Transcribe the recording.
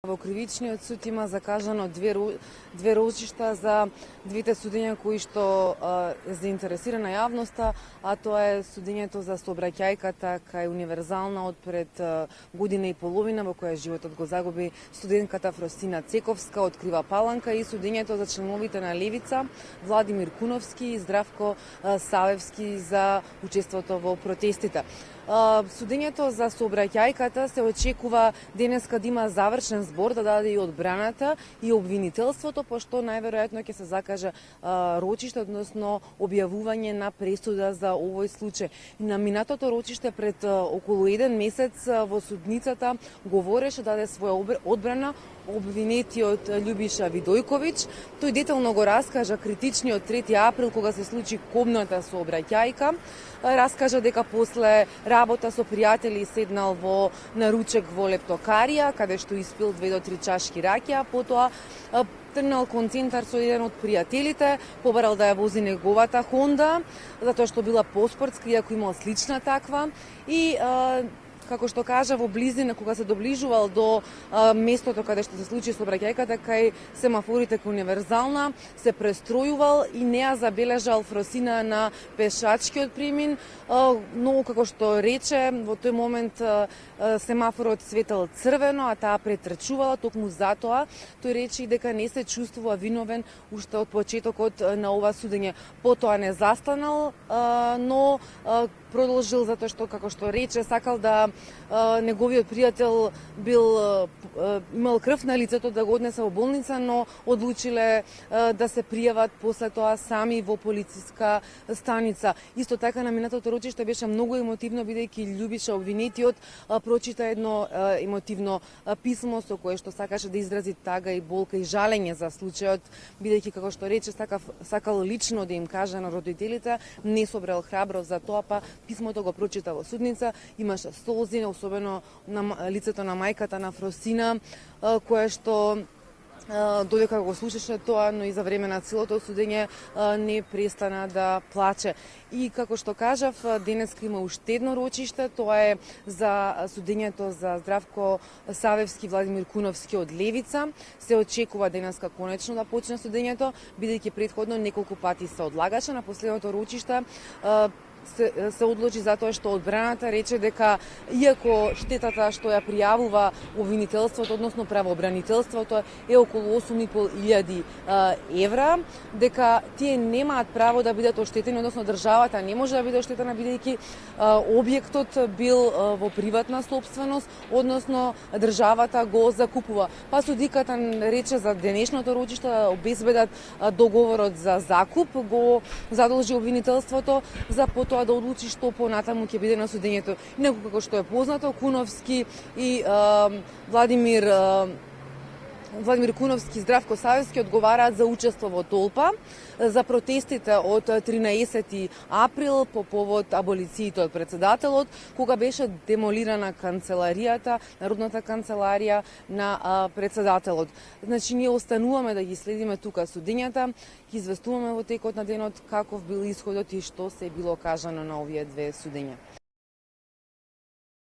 Во кривичниот суд има закажано две рочишта за двете судења кои што е заинтересирана јавноста, а тоа е судењето за сообраќајката кај Универзална од пред година и половина во која животот го загуби студентката Фросина Цековска од Крива Паланка и судењето за членовите на Левица Владимир Куновски и Здравко Савевски за учеството во протестите. Судењето за сообраќајката се очекува денеска да има завршен збор, да даде и одбраната и обвинителството, пошто најверојатно ќе се закаже рочиште, односно објавување на пресуда за овој случај. На минатото рочиште пред околу 1 месец во судницата говореше, даде своја одбрана обвинетиот Љубиша Видојковиќ. Тој детално го раскажа критичниот 3 април кога се случи кобната сообраќајка. Раскажа дека после работа со пријатели седнал на ручек во лептокарија, каде што испил 2 до 3 чашки ракија, потоа тргнал кон центар со еден од пријателите, побарал да ја вози неговата Хонда, затоа што била поспортска, иако имал слична таква, и како што кажа, во близина, кога се доближувал до местото каде што се случи сообраќајката кај семафорите кај Универзална, се престројувал и не ја забележал Фросина на пешачкиот премин, но како што рече, во тој момент семафорот светел црвено, а таа претрчувала, токму затоа тој рече дека не се чувствува виновен уште од почетокот на ова судење. Потоа не застанал, но продолжил затоа што, како што рече, сакал да неговиот пријател имал крв на лицето, да го однесе во болница, но одлучиле да се пријават после тоа сами во полициска станица. Исто така на минатото рочиште беше многу емотивно, бидејќи Љубиша обвинетиот прочита едно емотивно писмо со кое што сакаше да изрази тага и болка и жалење за случајот, бидејќи, како што рече, сакал лично да им каже на родителите, не собрал храброст за тоа, па писмото го прочита во судница, имаше солзи, особено на лицето на мајката на Фросина, која што додека го слушаше тоа, но и за време на целото судење не престана да плаче. И како што кажав, денеска има уште едно рочиште, тоа е за судењето за Здравко Савевски и Владимир Куновски од Левица. Се очекува денеска конечно да почне судењето, бидејќи претходно неколку пати се одлагаше. На последното рочиште се одлучи затоа што одбраната рече дека иако штетата што ја пријавува обвинителството, односно правообранителството, е околу 8.500 евра, дека тие немаат право да бидат оштетени, односно државата не може да биде оштетена бидејќи објектот бил во приватна собственост, односно државата го закупува. Па судиката рече за денешното рочиште да обезбедат договорот за закуп, го задолжи обвинителството за тоа да одлучи што понатаму ќе биде на судењето. Инаку, како што е познато, Куновски и Владимир Куновски и Здравко Савевски одговараат за учество во толпа за протестите од 13 април по повод аболициите од председателот, кога беше демолирана канцеларијата, Народната канцеларија на председателот. Значи, ние остануваме да ги следиме тука судењата, ќе известуваме во текот на денот каков бил исходот и што се било кажано на овие две судења.